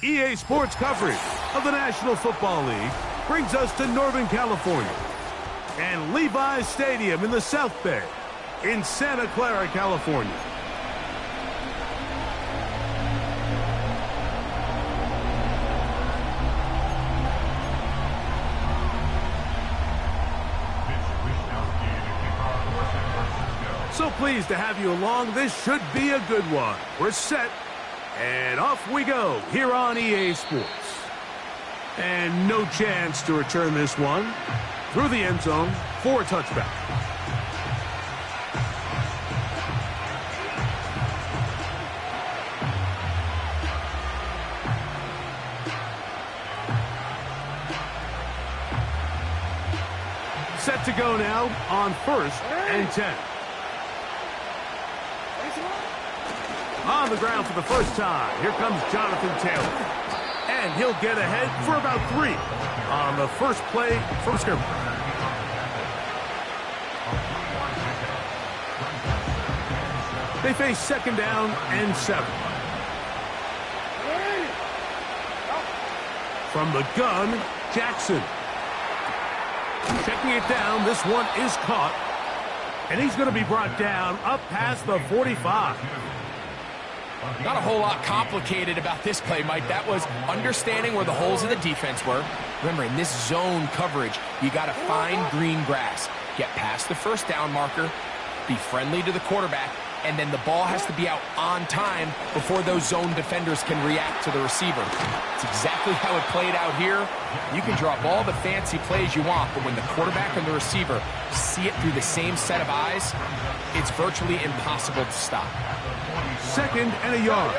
EA Sports coverage of the National Football League brings us to Northern California and Levi's Stadium in the South Bay in Santa Clara, California. So pleased to have you along. This should be a good one. We're set, and off we go here on EA Sports. And no chance to return this one through the end zone for a touchback. Set to go now on 1st and 10. On the ground for the first time, here comes Jonathan Taylor. And he'll get ahead for about 3 on the first play from scrimmage. They face 2nd down and 7. From the gun, Jackson. Checking it down, this one is caught. And he's going to be brought down up past the 45. Not a whole lot complicated about this play, Mike. That was understanding where the holes in the defense were. Remember, in this zone coverage, you got to find green grass. Get past the 1st down marker, be friendly to the quarterback, and then the ball has to be out on time before those zone defenders can react to the receiver. It's exactly how it played out here. You can draw up all the fancy plays you want, but when the quarterback and the receiver see it through the same set of eyes, it's virtually impossible to stop. 2nd and a yard.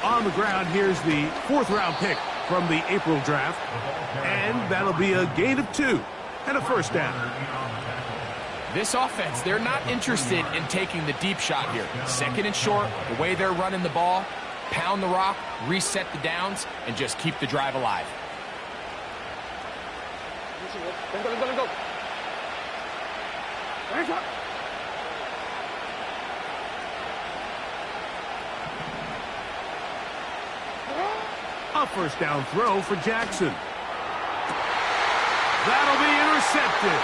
On the ground, here's the 4th round pick from the April draft. And that'll be a gain of 2 and a 1st down. This offense, they're not interested in taking the deep shot here. 2nd and short, the way they're running the ball, pound the rock, reset the downs, and just keep the drive alive. Go. A 1st down throw for Jackson. That'll be intercepted.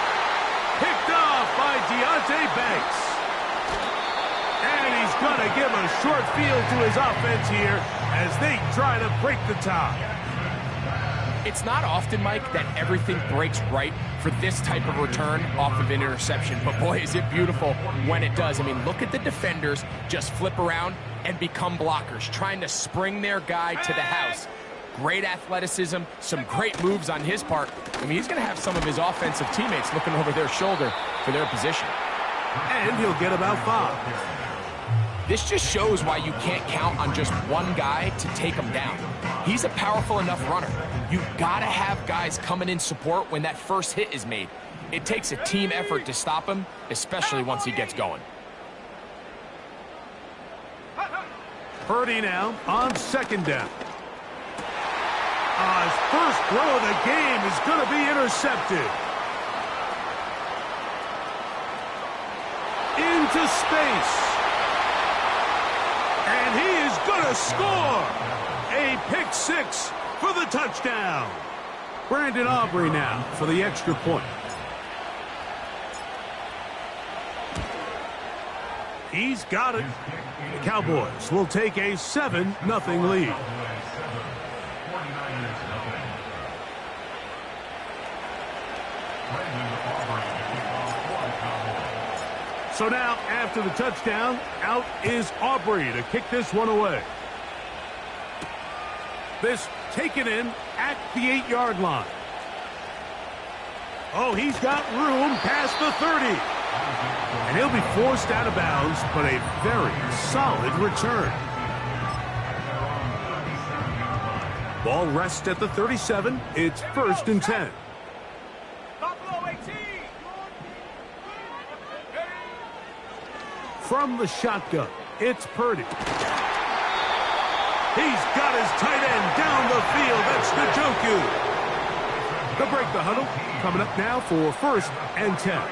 Picked off by Deontay Banks. And he's going to give a short field to his offense here as they try to break the tie. It's not often, Mike, that everything breaks right for this type of return off of an interception. But boy, is it beautiful when it does. I mean, look at the defenders just flip around and become blockers, trying to spring their guy to the house. Great athleticism, some great moves on his part. I mean, he's going to have some of his offensive teammates looking over their shoulder for their position. And he'll get about 5. This just shows why you can't count on just one guy to take him down. He's a powerful enough runner. You've got to have guys coming in support when that first hit is made. It takes a team effort to stop him, especially once he gets going. Purdy now on 2nd down. His first throw of the game is going to be intercepted. Into space. And he is going to score. A pick 6 for the touchdown. Brandon Aubrey now for the extra point. He's got it. The Cowboys will take a 7-0 lead. So now, after the touchdown, out is Aubrey to kick this one away. This taken in at the 8-yard line. Oh, he's got room past the 30. And he'll be forced out of bounds, but a very solid return. Ball rests at the 37. It's 1st and 10. From the shotgun, it's Purdy. He's got his tight end down the field. That's Njoku. They'll break the huddle. Coming up now for 1st and 10.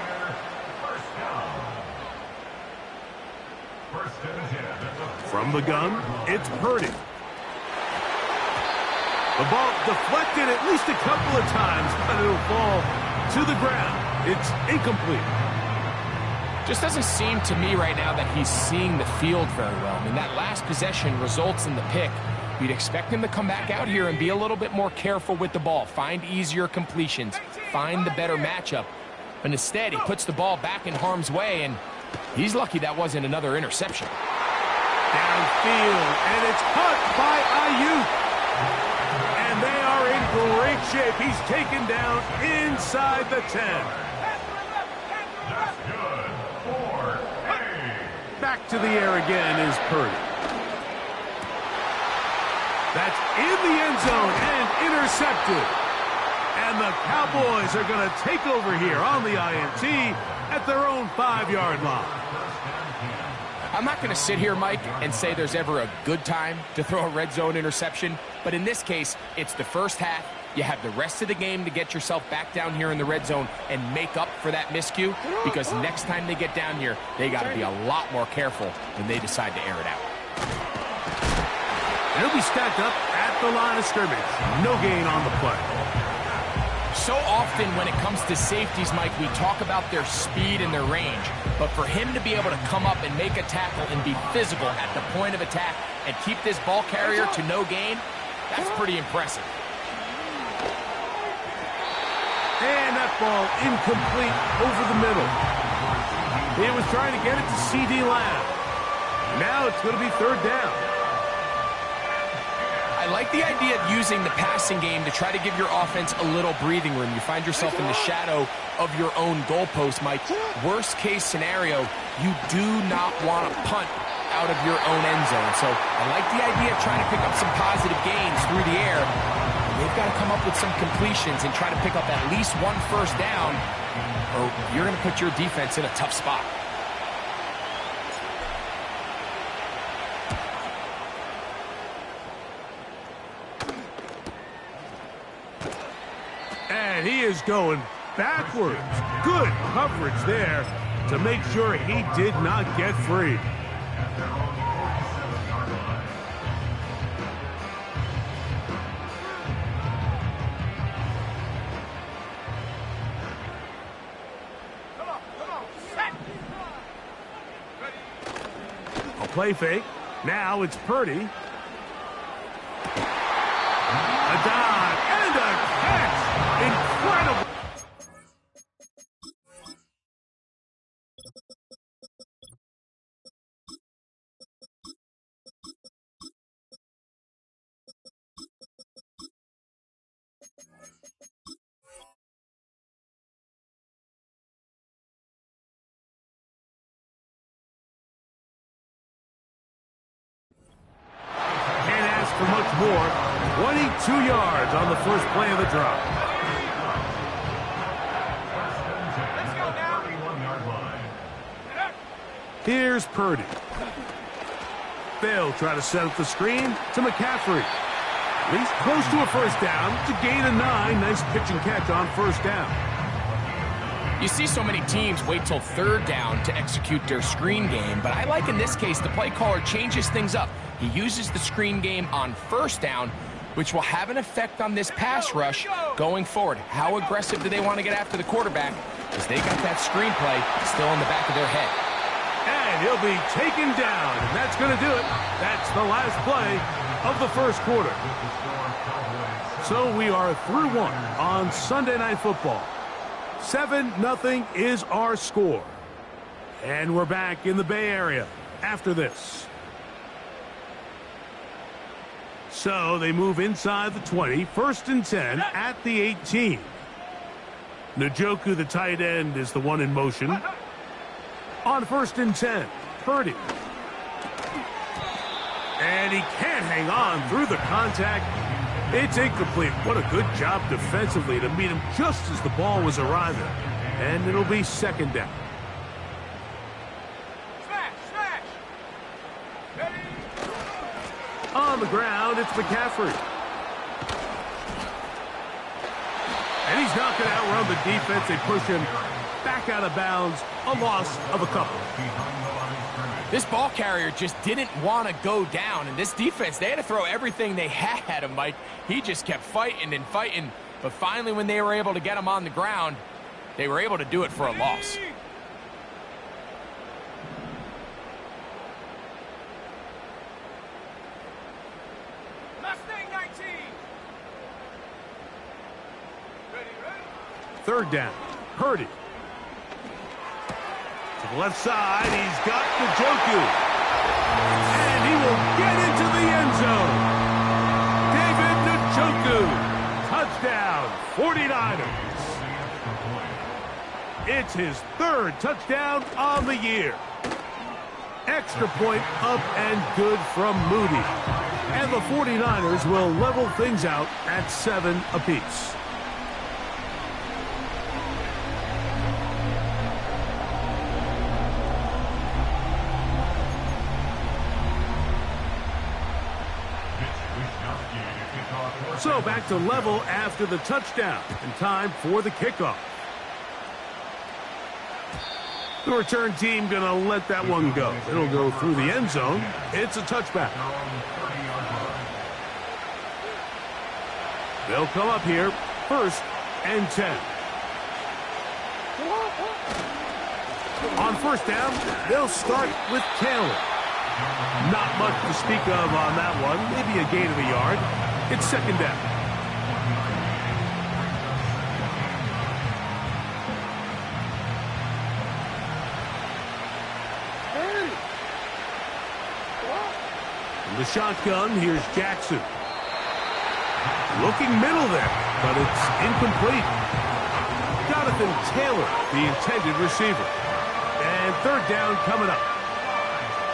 From the gun, it's Purdy. The ball deflected at least a couple of times, but it'll fall to the ground. It's incomplete. Just doesn't seem to me right now that he's seeing the field very well. I mean, that last possession results in the pick. You'd expect him to come back out here and be a little bit more careful with the ball, find easier completions, find the better matchup. But instead, he puts the ball back in harm's way, and he's lucky that wasn't another interception. Downfield, and it's caught by Ayuk. And they are in great shape. He's taken down inside the 10. Back to the air again is Purdy. That's in the end zone and intercepted. And the Cowboys are going to take over here on the INT at their own 5-yard line. I'm not going to sit here, Mike, and say there's ever a good time to throw a red zone interception, but in this case, it's the first half. You have the rest of the game to get yourself back down here in the red zone and make up for that miscue, because next time they get down here, they got to be a lot more careful when they decide to air it out. They'll be stacked up at the line of scrimmage. No gain on the play. So often when it comes to safeties, Mike, we talk about their speed and their range, but for him to be able to come up and make a tackle and be physical at the point of attack and keep this ball carrier to no gain, that's pretty impressive. And that ball incomplete over the middle. He was trying to get it to C.D. Lamb. Now it's going to be 3rd down. I like the idea of using the passing game to try to give your offense a little breathing room. You find yourself in the shadow of your own goalpost, Mike. Worst case scenario, you do not want to punt out of your own end zone. So I like the idea of trying to pick up some positive gains through the air. They've got to come up with some completions and try to pick up at least 1 first down, or you're going to put your defense in a tough spot. And he is going backwards. Good coverage there to make sure he did not get free. A play fake. Now it's Purdy. A dive and a catch. Incredible. Can't ask for much more. 22 yards on the first play of the drive. Here's Purdy. They'll try to set up the screen to McCaffrey. He's close to a first down. It's a gain of 9. Nice pitch and catch on first down. You see so many teams wait till 3rd down to execute their screen game, but I like in this case the play caller changes things up. He uses the screen game on 1st down, which will have an effect on this pass rush going forward. How aggressive do they want to get after the quarterback? Because they got that screen play still in the back of their head. And he'll be taken down. And that's going to do it. That's the last play of the first quarter. So we are through 1 on Sunday Night Football. 7-0 is our score. And we're back in the Bay Area after this. So they move inside the 20, 1st and 10 at the 18. Njoku, the tight end, is the one in motion. On 1st and 10, Purdy. And he can't hang on through the contact. It's incomplete. What a good job defensively to meet him just as the ball was arriving. And it'll be 2nd down. On the ground, it's McCaffrey. And he's not going to outrun the defense. They push him back out of bounds, a loss of a couple. This ball carrier just didn't want to go down, and this defense, they had to throw everything they had at him, Mike. He just kept fighting and fighting, but finally when they were able to get him on the ground, they were able to do it for a loss. Third down, Purdy. To the left side, he's got Njoku. And he will get into the end zone. David Njoku. Touchdown, 49ers. It's his third touchdown on the year. Extra point up and good from Moody. And the 49ers will level things out at 7 apiece. So back to level after the touchdown, and time for the kickoff. The return team gonna let that one go. It'll go through the end zone. It's a touchback. They'll come up here, 1st and 10. On 1st down, they'll start with Taylor. Not much to speak of on that one, maybe a gain of a yard. It's 2nd down. In the shotgun, here's Jackson. Looking middle there, but it's incomplete. Jonathan Taylor, the intended receiver. And 3rd down coming up.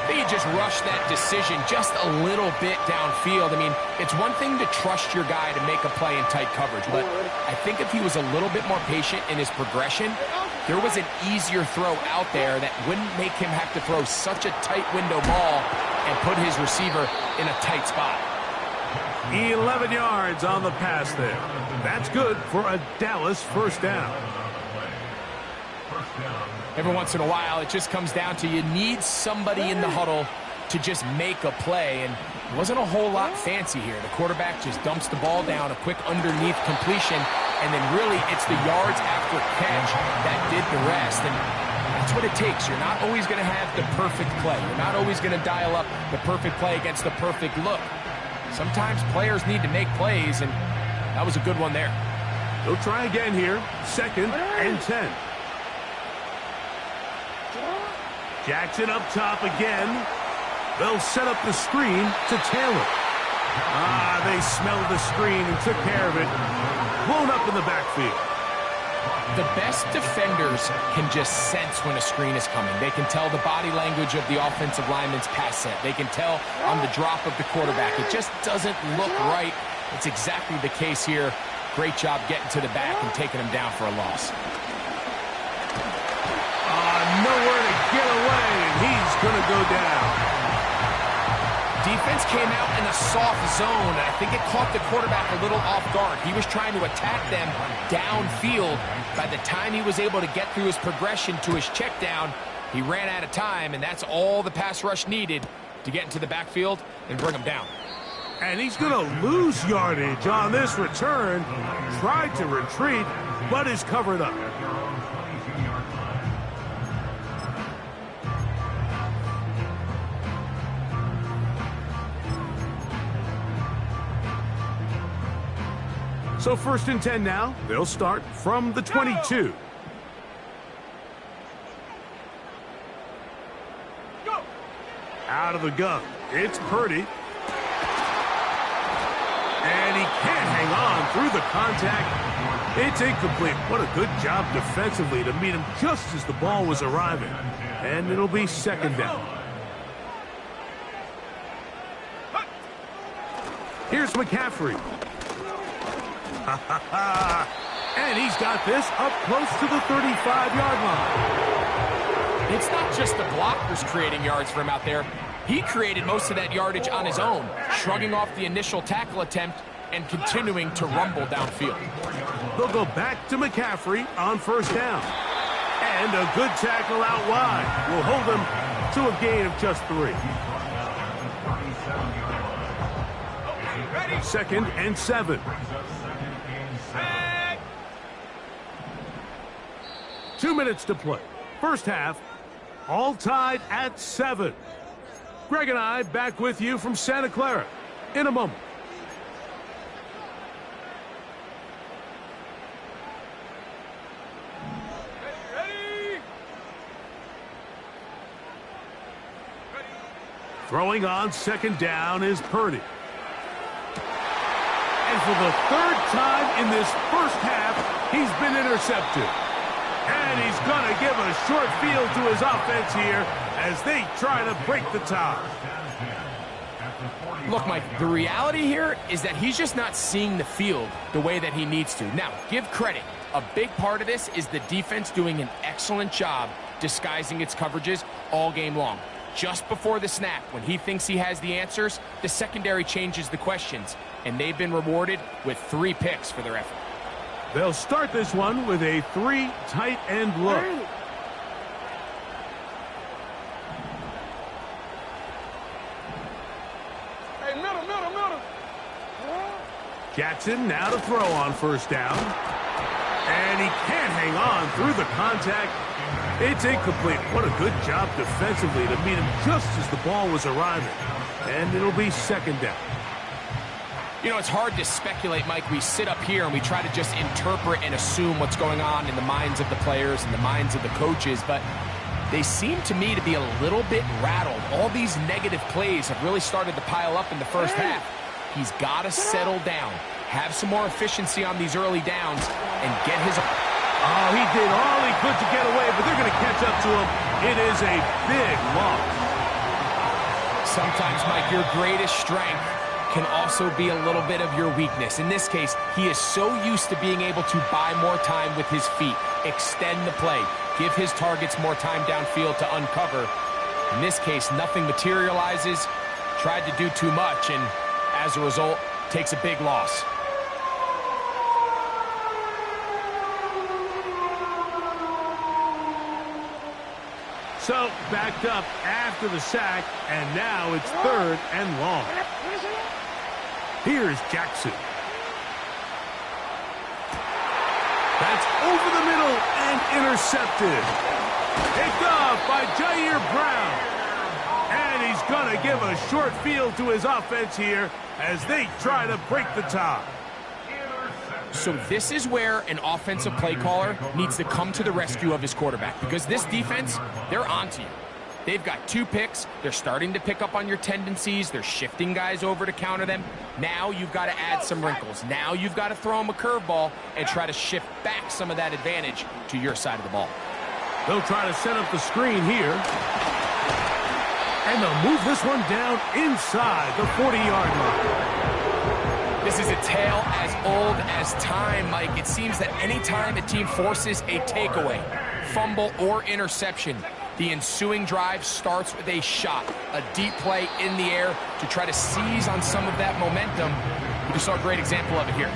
He just rushed that decision just a little bit downfield. I mean, it's one thing to trust your guy to make a play in tight coverage, but I think if he was a little bit more patient in his progression, there was an easier throw out there that wouldn't make him have to throw such a tight window ball and put his receiver in a tight spot. 11 yards on the pass there. That's good for a Dallas 1st down. Every once in a while, it just comes down to you need somebody in the huddle to just make a play, and it wasn't a whole lot fancy here. The quarterback just dumps the ball down, a quick underneath completion, and then really it's the yards after catch that did the rest, and that's what it takes. You're not always going to have the perfect play. You're not always going to dial up the perfect play against the perfect look. Sometimes players need to make plays, and that was a good one there. They'll try again here, 2nd and 10. Jackson up top again. They'll set up the screen to Taylor. They smelled the screen and took care of it. Blown up in the backfield. The best defenders can just sense when a screen is coming. They can tell the body language of the offensive lineman's pass set. They can tell on the drop of the quarterback. It just doesn't look right. It's exactly the case here. Great job getting to the back and taking him down for a loss. Nowhere to get away, and he's going to go down. Defense came out in a soft zone, and I think it caught the quarterback a little off guard. He was trying to attack them downfield. By the time he was able to get through his progression to his check down, he ran out of time, and that's all the pass rush needed to get into the backfield and bring him down. And he's going to lose yardage on this return. Tried to retreat, but is covered up. So 1st and 10 now. They'll start from the 22. Go. Out of the gun. It's Purdy. And he can't hang on through the contact. It's incomplete. What a good job defensively to meet him just as the ball was arriving. And it'll be 2nd down. Here's McCaffrey. And he's got this up close to the 35-yard line. It's not just the blockers creating yards for him out there. He created most of that yardage on his own, shrugging off the initial tackle attempt and continuing to rumble downfield. They'll go back to McCaffrey on first down. And a good tackle out wide will hold them to a gain of just 3. 2nd and 7. 2 minutes to play. First half, all tied at 7. Greg and I back with you from Santa Clara in a moment. Throwing on 2nd down is Purdy. And for the 3rd time in this first half, he's been intercepted. And he's going to give a short field to his offense here as they try to break the tie. Look, Mike, the reality here is that he's just not seeing the field the way that he needs to. Now, give credit. A big part of this is the defense doing an excellent job disguising its coverages all game long. Just before the snap, when he thinks he has the answers, the secondary changes the questions, and they've been rewarded with 3 picks for their effort. They'll start this one with a 3 tight end look. Hey, middle. Jackson now to throw on first down. And he can't hang on through the contact. It's incomplete. What a good job defensively to meet him just as the ball was arriving. And it'll be 2nd down. You know, it's hard to speculate, Mike. We sit up here and we try to just interpret and assume what's going on in the minds of the players and the minds of the coaches, but they seem to me to be a little bit rattled. All these negative plays have really started to pile up in the first half. He's got to settle down, have some more efficiency on these early downs, and get his... Oh, he did all he could to get away, but they're going to catch up to him. It is a big loss. Sometimes, Mike, your greatest strength can also be a little bit of your weakness. In this case, he is so used to being able to buy more time with his feet, extend the play, give his targets more time downfield to uncover. In this case, nothing materializes, tried to do too much, and as a result, takes a big loss. So, backed up after the sack, and now it's 3rd and long. Here's Jackson. That's over the middle and intercepted. Picked off by Jair Brown. And he's going to give a short field to his offense here as they try to break the tie. So this is where an offensive play caller needs to come to the rescue of his quarterback, because this defense, they're onto you. They've got 2 picks. They're starting to pick up on your tendencies. They're shifting guys over to counter them. Now you've got to add some wrinkles. Now you've got to throw them a curveball and try to shift back some of that advantage to your side of the ball. They'll try to set up the screen here. And they'll move this one down inside the 40-yard line. This is a tale as old as time, Mike. It seems that any time a team forces a takeaway, fumble, or interception, the ensuing drive starts with a shot, a deep play in the air to try to seize on some of that momentum. We just saw a great example of it here.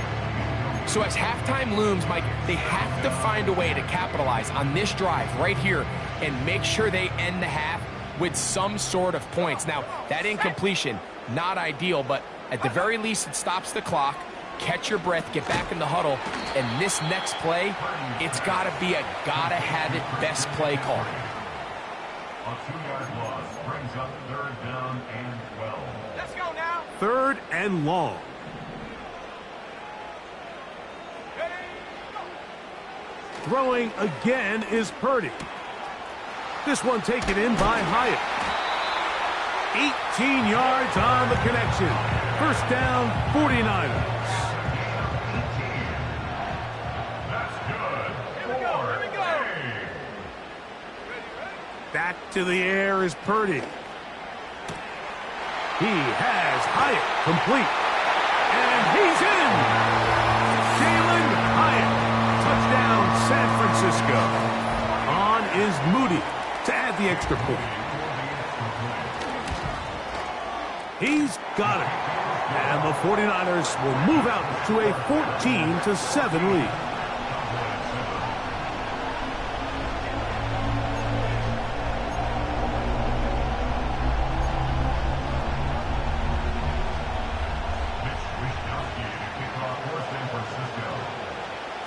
So as halftime looms, Mike, they have to find a way to capitalize on this drive right here and make sure they end the half with some sort of points. Now, that incompletion, not ideal, but at the very least, it stops the clock. Catch your breath, get back in the huddle, and this next play, it's got to be a gotta-have-it best play call. A 2-yard loss brings up 3rd down and 12. Let's go now. 3rd and long. Throwing again is Purdy. This one taken in by Hyatt. 18 yards on the connection. First down, 49ers. That's good. Here we go. Back to the air is Purdy. He has Hyatt complete. And he's in. Jalen Hyatt. Touchdown, San Francisco. On is Moody to add the extra point. He's got it. And the 49ers will move out to a 14-7 lead.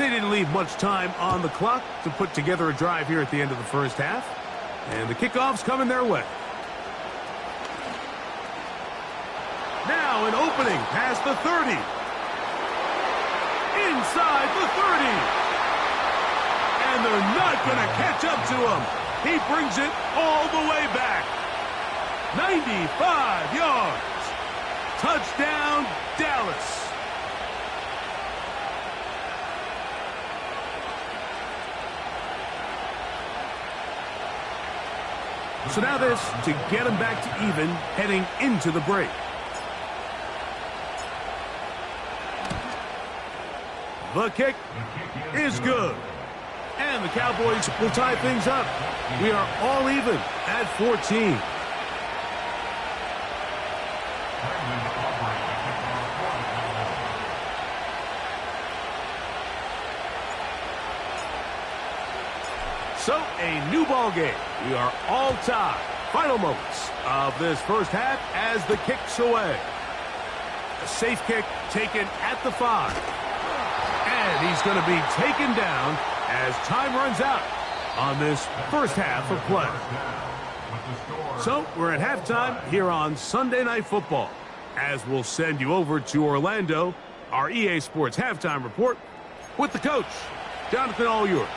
They didn't leave much time on the clock to put together a drive here at the end of the first half. And the kickoff's coming their way. Now an opening past the 30. Inside the 30. And they're not going to catch up to him. He brings it all the way back. 95 yards. Touchdown, Dallas. So now this to get him back to even heading into the break. The kick is good. And the Cowboys will tie things up. We are all even at 14. So, a new ball game. We are all tied. Final moments of this first half as the kick's away. A safe kick taken at the 5. And he's going to be taken down as time runs out on this first half of play. So, we're at halftime here on Sunday Night Football. As we'll send you over to Orlando, our EA Sports halftime report with the coach. Jonathan, all yours.